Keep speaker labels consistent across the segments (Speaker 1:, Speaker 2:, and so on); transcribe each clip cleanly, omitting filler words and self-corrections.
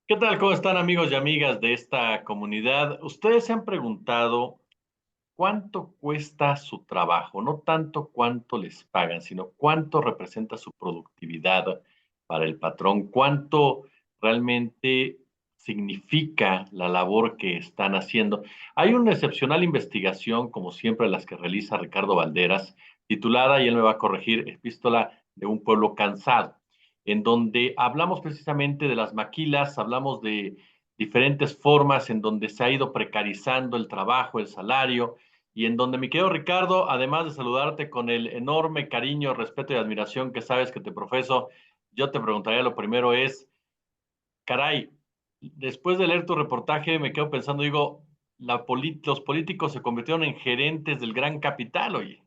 Speaker 1: ¿Qué tal? ¿Cómo están amigos y amigas de esta comunidad? Ustedes se han preguntado cuánto cuesta su trabajo, no tanto cuánto les pagan, sino cuánto representa su productividad para el patrón, cuánto realmente significa la labor que están haciendo. Hay una excepcional investigación, como siempre las que realiza Ricardo Valderas, titulada, y él me va a corregir, Epístola de un pueblo cansado, en donde hablamos precisamente de las maquilas, hablamos de diferentes formas en donde se ha ido precarizando el trabajo, el salario, y en donde mi querido Ricardo, además de saludarte con el enorme cariño, respeto y admiración que sabes que te profeso, yo te preguntaría lo primero es, caray, después de leer tu reportaje me quedo pensando, digo, los políticos se convirtieron en gerentes del gran capital, oye.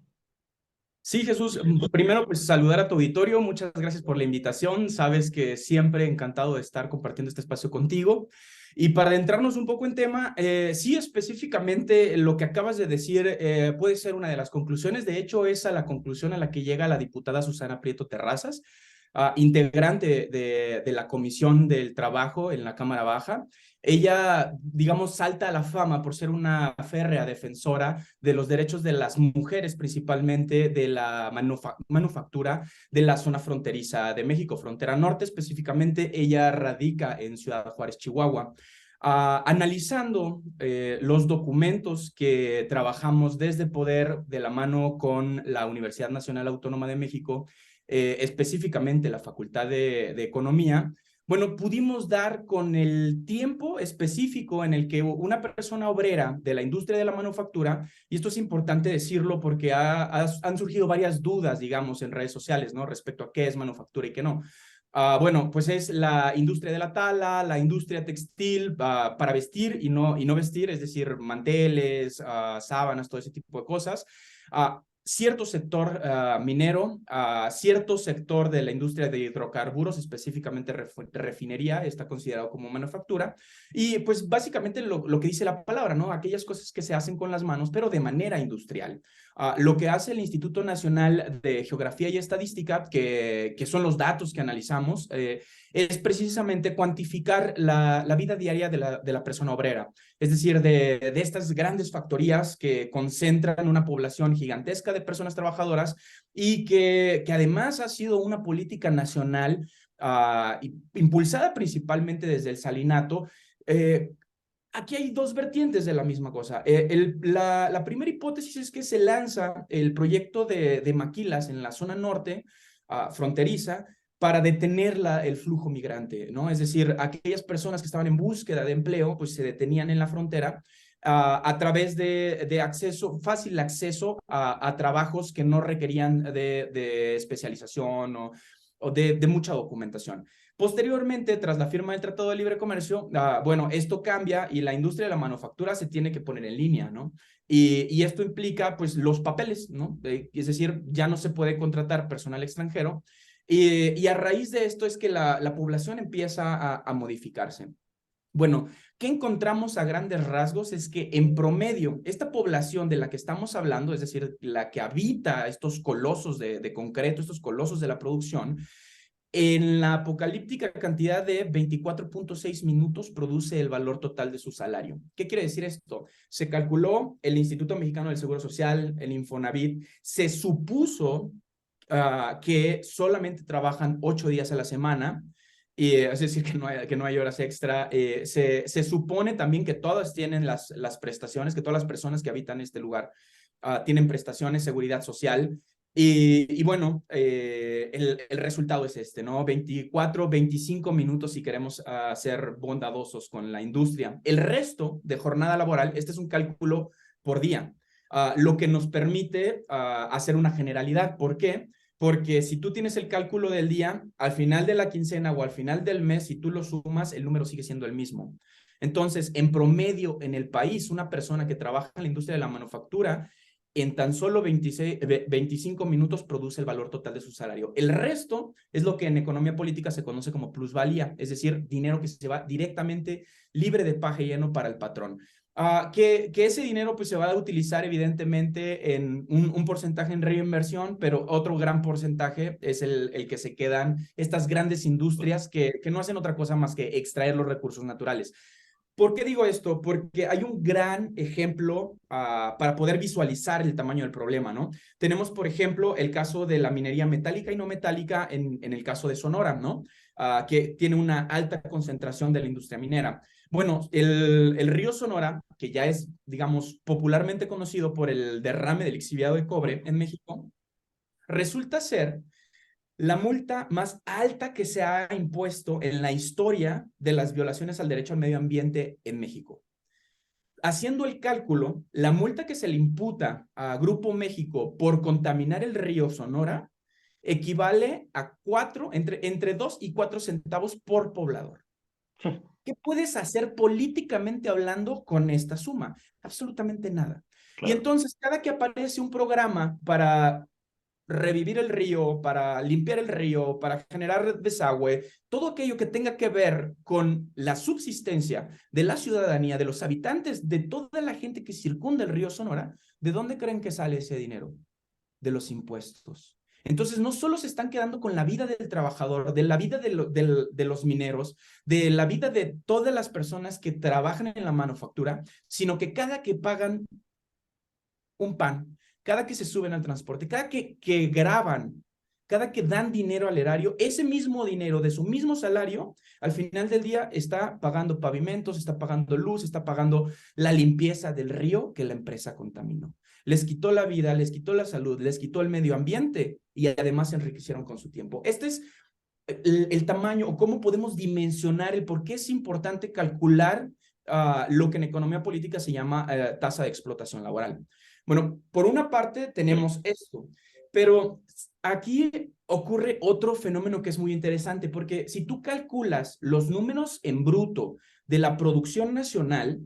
Speaker 2: Sí, Jesús, primero pues saludar a tu auditorio, muchas gracias por la invitación, sabes que siempre encantado de estar compartiendo este espacio contigo. Y para adentrarnos un poco en tema, sí, específicamente lo que acabas de decir puede ser una de las conclusiones, de hecho es a la conclusión a la que llega la diputada Susana Prieto Terrazas, integrante de la Comisión del Trabajo en la Cámara Baja. Ella, digamos, salta a la fama por ser una férrea defensora de los derechos de las mujeres, principalmente de la manufactura de la zona fronteriza de México, frontera norte específicamente. Ella radica en Ciudad Juárez, Chihuahua. Analizando los documentos que trabajamos desde Poder de la mano con la Universidad Nacional Autónoma de México, específicamente la Facultad de Economía, bueno, pudimos dar con el tiempo específico en el que una persona obrera de la industria de la manufactura, y esto es importante decirlo porque han surgido varias dudas, digamos, en redes sociales, ¿no? Respecto a qué es manufactura y qué no. Bueno, pues es la industria de la tala, la industria textil para vestir y no vestir, es decir, manteles, sábanas, todo ese tipo de cosas. Cierto sector minero, cierto sector de la industria de hidrocarburos, específicamente refinería, está considerado como manufactura. Y pues básicamente lo que dice la palabra, ¿no? Aquellas cosas que se hacen con las manos, pero de manera industrial. Lo que hace el Instituto Nacional de Geografía y Estadística, que son los datos que analizamos, es precisamente cuantificar la vida diaria de la persona obrera. Es decir, de estas grandes factorías que concentran una población gigantesca de personas trabajadoras y que además ha sido una política nacional impulsada principalmente desde el salinato. Aquí hay dos vertientes de la misma cosa. La primera hipótesis es que se lanza el proyecto de maquilas en la zona norte, fronteriza, para detener el flujo migrante, ¿no? Es decir, aquellas personas que estaban en búsqueda de empleo, pues se detenían en la frontera a través de acceso, fácil acceso a trabajos que no requerían de especialización o de mucha documentación. Posteriormente, tras la firma del Tratado de Libre Comercio, bueno, esto cambia y la industria de la manufactura se tiene que poner en línea, ¿no? Y esto implica, pues, los papeles, ¿no? Es decir, ya no se puede contratar personal extranjero. Y a raíz de esto es que la población empieza a modificarse. Bueno, ¿qué encontramos a grandes rasgos? Es que en promedio, esta población de la que estamos hablando, es decir, la que habita estos colosos de concreto, estos colosos de la producción, en la apocalíptica cantidad de 24.6 minutos produce el valor total de su salario. ¿Qué quiere decir esto? Se calculó, el Instituto Mexicano del Seguro Social, el Infonavit, se supuso que solamente trabajan 8 días a la semana, es decir, que no hay horas extra. Se supone también que todas tienen las prestaciones, que todas las personas que habitan este lugar tienen prestaciones, seguridad social. Y bueno, el resultado es este, ¿no? 24, 25 minutos si queremos ser bondadosos con la industria. El resto de jornada laboral, este es un cálculo por día, lo que nos permite hacer una generalidad. ¿Por qué? Porque si tú tienes el cálculo del día, al final de la quincena o al final del mes, si tú lo sumas, el número sigue siendo el mismo. Entonces, en promedio en el país, una persona que trabaja en la industria de la manufactura en tan solo 25 minutos produce el valor total de su salario. El resto es lo que en economía política se conoce como plusvalía, es decir, dinero que se va directamente libre de paje lleno para el patrón. Que ese dinero pues se va a utilizar evidentemente en un porcentaje en reinversión, pero otro gran porcentaje es el que se quedan estas grandes industrias que no hacen otra cosa más que extraer los recursos naturales. ¿Por qué digo esto? Porque hay un gran ejemplo para poder visualizar el tamaño del problema, ¿no? Tenemos, por ejemplo, el caso de la minería metálica y no metálica en el caso de Sonora, ¿no? Que tiene una alta concentración de la industria minera. Bueno, el río Sonora, que ya es, digamos, popularmente conocido por el derrame del lixiviado de cobre en México, resulta ser la multa más alta que se ha impuesto en la historia de las violaciones al derecho al medio ambiente en México. Haciendo el cálculo, la multa que se le imputa a Grupo México por contaminar el río Sonora equivale a entre 2 y 4 centavos por poblador. ¿Qué puedes hacer políticamente hablando con esta suma? Absolutamente nada. Y
Speaker 1: Claro.
Speaker 2: entonces, cada que aparece un programa para revivir el río, para limpiar el río, para generar desagüe, todo aquello que tenga que ver con la subsistencia de la ciudadanía, de los habitantes, de toda la gente que circunda el río Sonora, ¿de dónde creen que sale ese dinero? De los impuestos. Entonces, no solo se están quedando con la vida del trabajador, de la vida de los mineros, de la vida de todas las personas que trabajan en la manufactura, sino que cada que pagan un pan, cada que se suben al transporte, cada que graban, cada que dan dinero al erario, ese mismo dinero de su mismo salario, al final del día está pagando pavimentos, está pagando luz, está pagando la limpieza del río que la empresa contaminó. Les quitó la vida, les quitó la salud, les quitó el medio ambiente y además se enriquecieron con su tiempo. Este es el tamaño o cómo podemos dimensionar el por qué es importante calcular lo que en economía política se llama tasa de explotación laboral. Bueno, por una parte tenemos esto, pero aquí ocurre otro fenómeno que es muy interesante, porque si tú calculas los números en bruto de la producción nacional,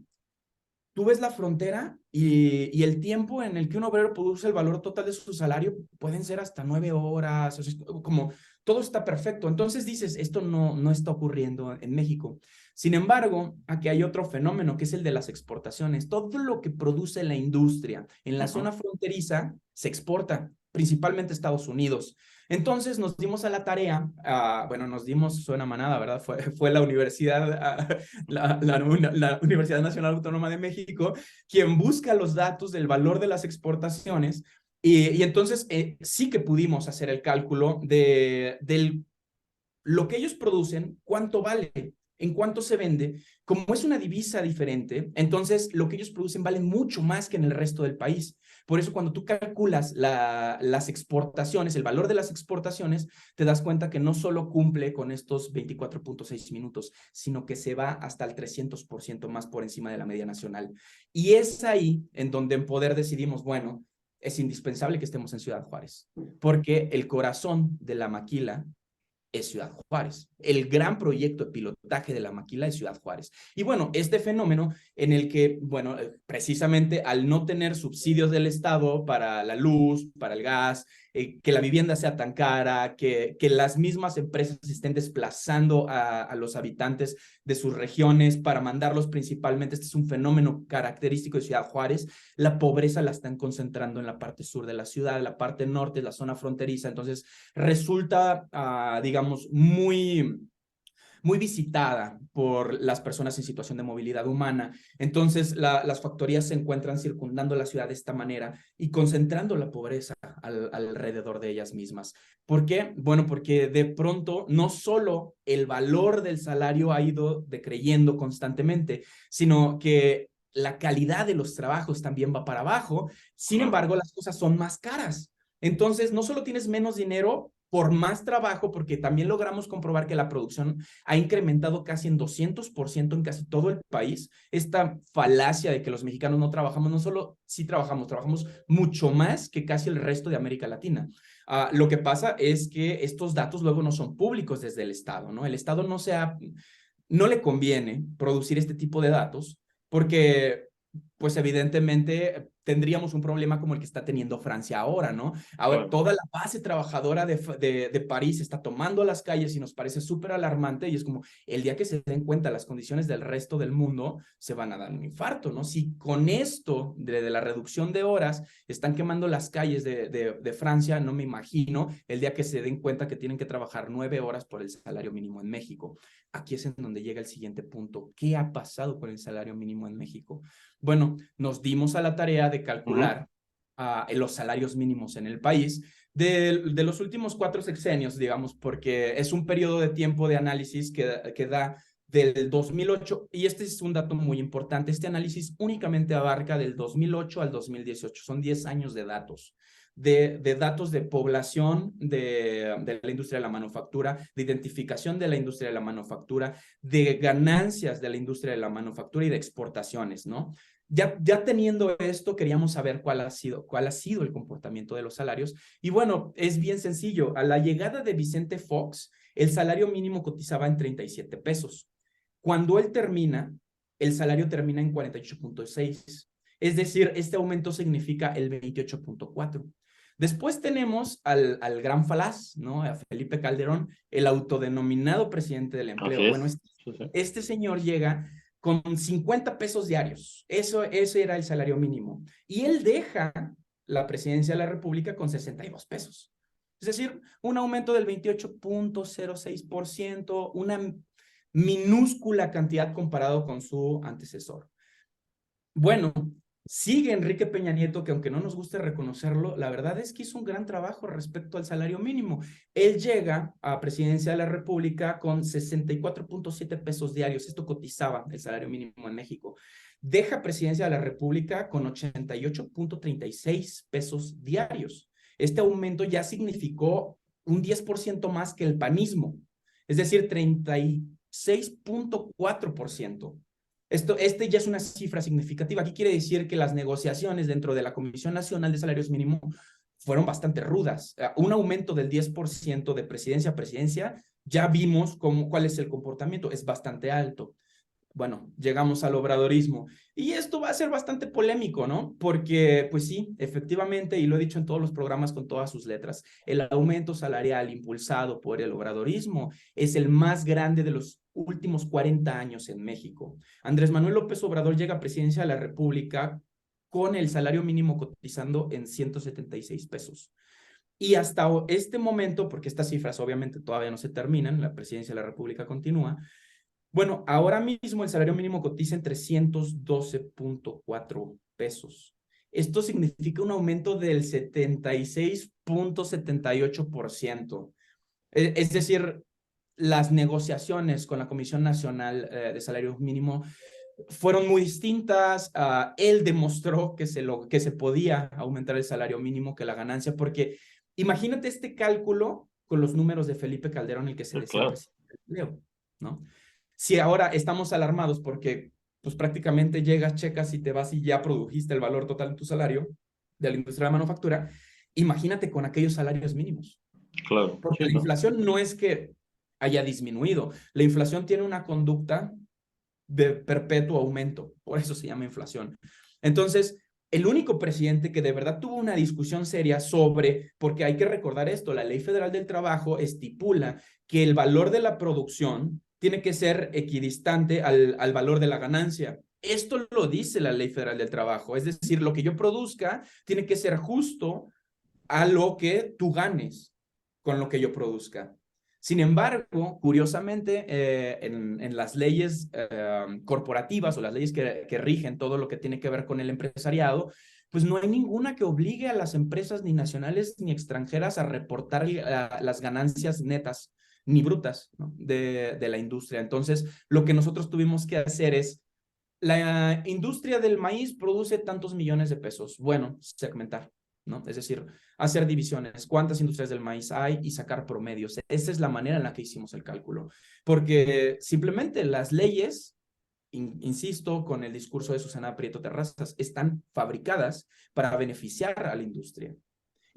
Speaker 2: tú ves la frontera y el tiempo en el que un obrero produce el valor total de su salario pueden ser hasta 9 horas, o sea, como todo está perfecto. Entonces dices, esto no está ocurriendo en México. Sin embargo, aquí hay otro fenómeno que es el de las exportaciones. Todo lo que produce la industria en la zona fronteriza se exporta, principalmente a Estados Unidos. Entonces nos dimos a la tarea, bueno, nos dimos, suena manada, ¿verdad? Fue la universidad, la Universidad Nacional Autónoma de México, quien busca los datos del valor de las exportaciones y entonces sí que pudimos hacer el cálculo de lo que ellos producen, cuánto vale, en cuánto se vende. Como es una divisa diferente, entonces lo que ellos producen vale mucho más que en el resto del país. Por eso cuando tú calculas las exportaciones, el valor de las exportaciones, te das cuenta que no solo cumple con estos 24.6 minutos, sino que se va hasta el 300% más por encima de la media nacional. Y es ahí en donde en Poder decidimos, bueno, es indispensable que estemos en Ciudad Juárez, porque el corazón de la maquila es Ciudad Juárez. El gran proyecto de pilotaje de la maquila es Ciudad Juárez. Y bueno, este fenómeno en el que, bueno, precisamente al no tener subsidios del Estado para la luz, para el gas, que la vivienda sea tan cara, que las mismas empresas estén desplazando a los habitantes de sus regiones para mandarlos principalmente, este es un fenómeno característico de Ciudad Juárez, la pobreza la están concentrando en la parte sur de la ciudad, la parte norte, la zona fronteriza, entonces resulta, digamos, muy visitada por las personas en situación de movilidad humana. Entonces, las factorías se encuentran circundando la ciudad de esta manera y concentrando la pobreza alrededor de ellas mismas. ¿Por qué? Bueno, porque de pronto no solo el valor del salario ha ido decreyendo constantemente, sino que la calidad de los trabajos también va para abajo. Sin embargo, las cosas son más caras. Entonces, no solo tienes menos dinero por más trabajo, porque también logramos comprobar que la producción ha incrementado casi en 200% en casi todo el país. Esta falacia de que los mexicanos no trabajamos, no solo sí trabajamos, trabajamos mucho más que casi el resto de América Latina. Lo que pasa es que estos datos luego no son públicos desde el Estado, ¿no? El Estado no le conviene producir este tipo de datos porque, pues evidentemente, tendríamos un problema como el que está teniendo Francia ahora, ¿no? Ahora,
Speaker 1: Claro.
Speaker 2: toda la base trabajadora de París está tomando las calles y nos parece súper alarmante y es como el día que se den cuenta las condiciones del resto del mundo, se van a dar un infarto, ¿no? Si con esto de la reducción de horas están quemando las calles de Francia, no me imagino el día que se den cuenta que tienen que trabajar 9 horas por el salario mínimo en México. Aquí es en donde llega el siguiente punto. ¿Qué ha pasado con el salario mínimo en México? Bueno, nos dimos a la tarea de calcular los salarios mínimos en el país de los últimos 4 sexenios, digamos, porque es un periodo de tiempo de análisis que da del 2008, y este es un dato muy importante, este análisis únicamente abarca del 2008 al 2018, son 10 años de datos. De datos de población de la industria de la manufactura, de identificación de la industria de la manufactura, de ganancias de la industria de la manufactura y de exportaciones, ¿no? Ya teniendo esto, queríamos saber cuál ha sido el comportamiento de los salarios. Y bueno, es bien sencillo. A la llegada de Vicente Fox, el salario mínimo cotizaba en 37 pesos. Cuando él termina, el salario termina en 48.6. Es decir, este aumento significa el 28.4. Después tenemos al gran falaz, ¿no? A Felipe Calderón, el autodenominado presidente del
Speaker 1: Así
Speaker 2: empleo. Bueno,
Speaker 1: es. Sí, sí.
Speaker 2: este señor llega con 50 pesos diarios. Ese era el salario mínimo. Y él deja la presidencia de la República con 62 pesos. Es decir, un aumento del 28.06%, una minúscula cantidad comparado con su antecesor. Bueno, sigue Enrique Peña Nieto, que aunque no nos guste reconocerlo, la verdad es que hizo un gran trabajo respecto al salario mínimo. Él llega a presidencia de la República con 64.7 pesos diarios. Esto cotizaba el salario mínimo en México. Deja presidencia de la República con 88.36 pesos diarios. Este aumento ya significó un 10% más que el panismo, es decir, 36.4%. Este ya es una cifra significativa. Aquí quiere decir que las negociaciones dentro de la Comisión Nacional de Salarios Mínimos fueron bastante rudas. Un aumento del 10% de presidencia a presidencia, ya vimos cuál es el comportamiento, es bastante alto. Bueno, llegamos al obradorismo. Y esto va a ser bastante polémico, ¿no? Porque, pues sí, efectivamente, y lo he dicho en todos los programas con todas sus letras, el aumento salarial impulsado por el obradorismo es el más grande de los últimos 40 años en México. Andrés Manuel López Obrador llega a presidencia de la República con el salario mínimo cotizando en 176 pesos. Y hasta este momento, porque estas cifras obviamente todavía no se terminan, la presidencia de la República continúa, bueno, ahora mismo el salario mínimo cotiza en 312.4 pesos. Esto significa un aumento del 76.78%. Es decir, las negociaciones con la Comisión Nacional de Salario Mínimo fueron muy distintas. Él demostró que se podía aumentar el salario mínimo, que la ganancia, porque imagínate este cálculo con los números de Felipe Calderón, el que se
Speaker 1: Sí,
Speaker 2: decía
Speaker 1: claro.
Speaker 2: presidente del empleo, ¿no? Si ahora estamos alarmados porque pues prácticamente llegas, checas y te vas y ya produjiste el valor total de tu salario de la industria de la manufactura, imagínate con aquellos salarios mínimos.
Speaker 1: Claro.
Speaker 2: Porque
Speaker 1: Sí,
Speaker 2: la
Speaker 1: ¿no?
Speaker 2: inflación no es que haya disminuido, la inflación tiene una conducta de perpetuo aumento, por eso se llama inflación. Entonces, el único presidente que de verdad tuvo una discusión seria sobre, porque hay que recordar esto, la Ley Federal del Trabajo estipula que el valor de la producción tiene que ser equidistante al valor de la ganancia. Esto lo dice la Ley Federal del Trabajo, es decir, lo que yo produzca tiene que ser justo a lo que tú ganes con lo que yo produzca. Sin embargo, curiosamente, en las leyes corporativas o las leyes que rigen todo lo que tiene que ver con el empresariado, pues no hay ninguna que obligue a las empresas ni nacionales ni extranjeras a reportar las ganancias netas ni brutas, ¿no? de la industria. Entonces, lo que nosotros tuvimos que hacer es, la industria del maíz produce tantos millones de pesos. Bueno, segmentar, ¿no? Es decir, hacer divisiones, cuántas industrias del maíz hay y sacar promedios. Esa es la manera en la que hicimos el cálculo, porque simplemente las leyes, insisto, con el discurso de Susana Prieto Terrazas, están fabricadas para beneficiar a la industria.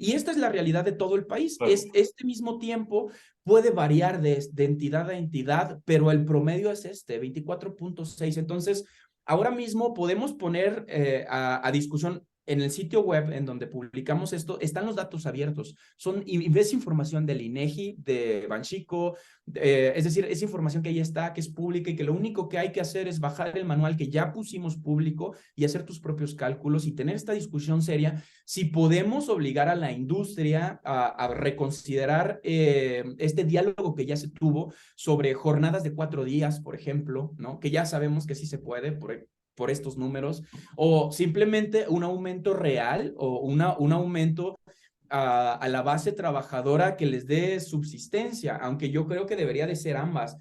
Speaker 2: Y esta es la realidad de todo el país.
Speaker 1: Claro.
Speaker 2: Este mismo tiempo puede variar de entidad a entidad, pero el promedio es 24.6. Entonces, ahora mismo podemos poner a discusión en el sitio web en donde publicamos esto, están los datos abiertos. Y ves información del INEGI, de Banxico, es decir, es información que ahí está, que es pública y que lo único que hay que hacer es bajar el manual que ya pusimos público y hacer tus propios cálculos y tener esta discusión seria si podemos obligar a la industria a reconsiderar este diálogo que ya se tuvo sobre jornadas de 4 días, por ejemplo, ¿no? Que ya sabemos que sí se puede por estos números, o simplemente un aumento real o un aumento a la base trabajadora que les dé subsistencia, aunque yo creo que debería de ser ambas,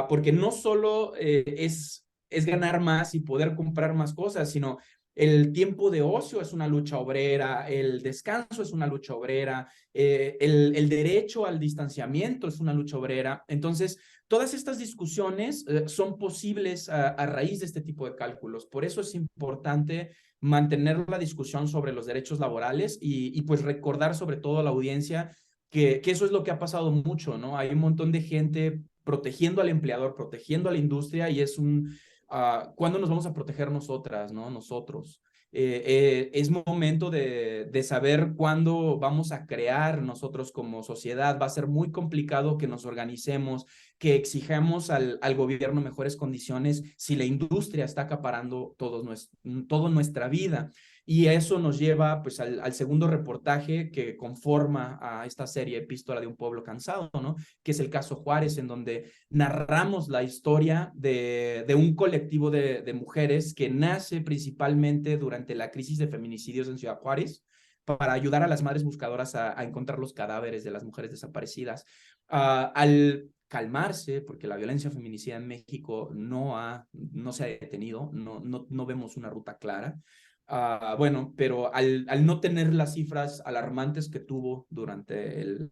Speaker 2: porque no solo es ganar más y poder comprar más cosas, sino el tiempo de ocio es una lucha obrera, el descanso es una lucha obrera, el derecho al distanciamiento es una lucha obrera. Entonces, todas estas discusiones son posibles a raíz de este tipo de cálculos. Por eso es importante mantener la discusión sobre los derechos laborales y pues recordar sobre todo a la audiencia que eso es lo que ha pasado mucho, ¿no? Hay un montón de gente protegiendo al empleador, protegiendo a la industria y ¿cuándo nos vamos a proteger nosotras, ¿no? Nosotros. Es momento de saber cuándo vamos a crear nosotros como sociedad. Va a ser muy complicado que nos organicemos, que exijamos al gobierno mejores condiciones si la industria está acaparando toda nuestra vida. Y eso nos lleva pues al segundo reportaje que conforma a esta serie Epístola de un pueblo cansado, ¿no? Que es el caso Juárez, en donde narramos la historia de un colectivo de mujeres que nace principalmente durante la crisis de feminicidios en Ciudad Juárez para ayudar a las madres buscadoras a encontrar los cadáveres de las mujeres desaparecidas. Al calmarse, porque la violencia feminicida en México no se ha detenido, no vemos una ruta clara. Bueno, pero al no tener las cifras alarmantes que tuvo durante el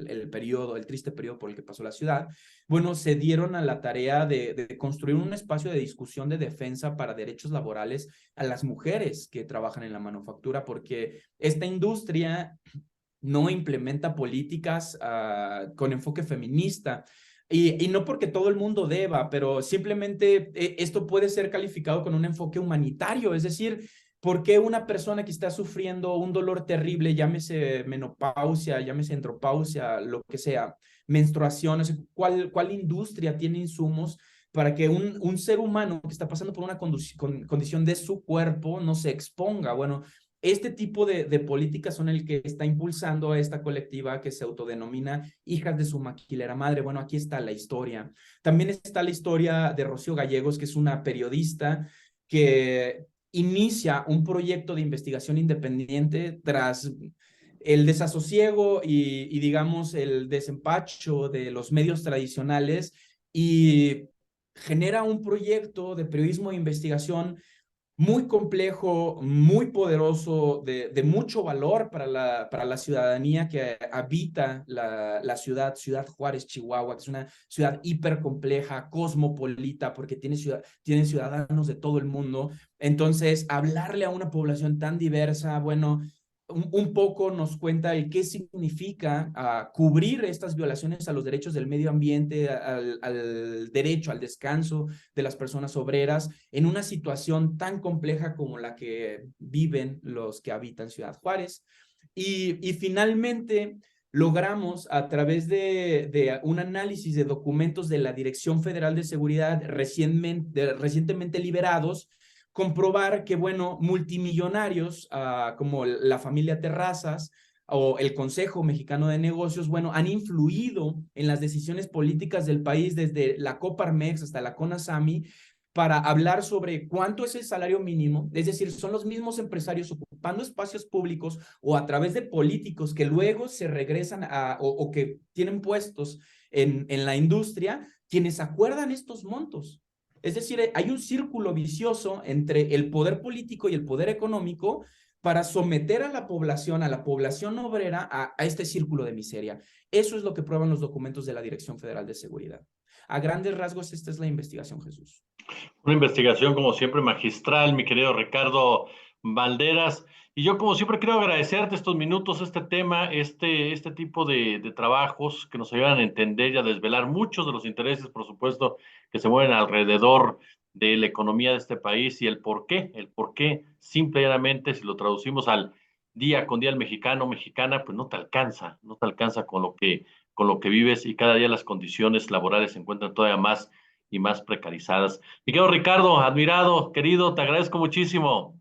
Speaker 2: triste periodo por el que pasó la ciudad, bueno, se dieron a la tarea de construir un espacio de discusión de defensa para derechos laborales a las mujeres que trabajan en la manufactura, porque esta industria no implementa políticas con enfoque feminista. Y no porque todo el mundo deba, pero simplemente esto puede ser calificado con un enfoque humanitario, es decir, ¿por qué una persona que está sufriendo un dolor terrible, llámese menopausia, llámese andropausia, lo que sea, menstruaciones, cuál industria tiene insumos para que un ser humano que está pasando por una condición de su cuerpo no se exponga? Bueno, este tipo de políticas son el que está impulsando a esta colectiva que se autodenomina Hijas de su Maquilera Madre. Bueno, aquí está la historia. También está la historia de Rocío Gallegos, que es una periodista que inicia un proyecto de investigación independiente tras el desasosiego y digamos el desempacho de los medios tradicionales y genera un proyecto de periodismo de investigación muy complejo, muy poderoso, de mucho valor para la ciudadanía que habita la Ciudad Juárez, Chihuahua, que es una ciudad hipercompleja, cosmopolita, porque tiene ciudadanos de todo el mundo. Entonces, hablarle a una población tan diversa, bueno, un poco nos cuenta el qué significa cubrir estas violaciones a los derechos del medio ambiente, al derecho al descanso de las personas obreras en una situación tan compleja como la que viven los que habitan Ciudad Juárez. Y finalmente logramos a través de un análisis de documentos de la Dirección Federal de Seguridad recientemente liberados, comprobar que, bueno, multimillonarios como la familia Terrazas o el Consejo Mexicano de Negocios, bueno, han influido en las decisiones políticas del país desde la Coparmex hasta la CONASAMI para hablar sobre cuánto es el salario mínimo, es decir, son los mismos empresarios ocupando espacios públicos o a través de políticos que luego se regresan o que tienen puestos en la industria, quienes acuerdan estos montos. Es decir, hay un círculo vicioso entre el poder político y el poder económico para someter a la población obrera, a este círculo de miseria. Eso es lo que prueban los documentos de la Dirección Federal de Seguridad. A grandes rasgos, esta es la investigación, Jesús.
Speaker 1: Una investigación, como siempre, magistral, mi querido Ricardo Valderas. Y yo, como siempre, quiero agradecerte estos minutos, este tema, este tipo de trabajos que nos ayudan a entender y a desvelar muchos de los intereses, por supuesto, que se mueven alrededor de la economía de este país y el por qué, simple y llanamente, si lo traducimos al día con día el mexicano, mexicana, pues no te alcanza con lo que vives y cada día las condiciones laborales se encuentran todavía más y más precarizadas. Mi querido Ricardo, admirado, querido, te agradezco muchísimo.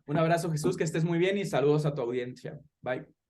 Speaker 2: Un abrazo, Jesús, que estés muy bien y saludos a tu audiencia. Bye.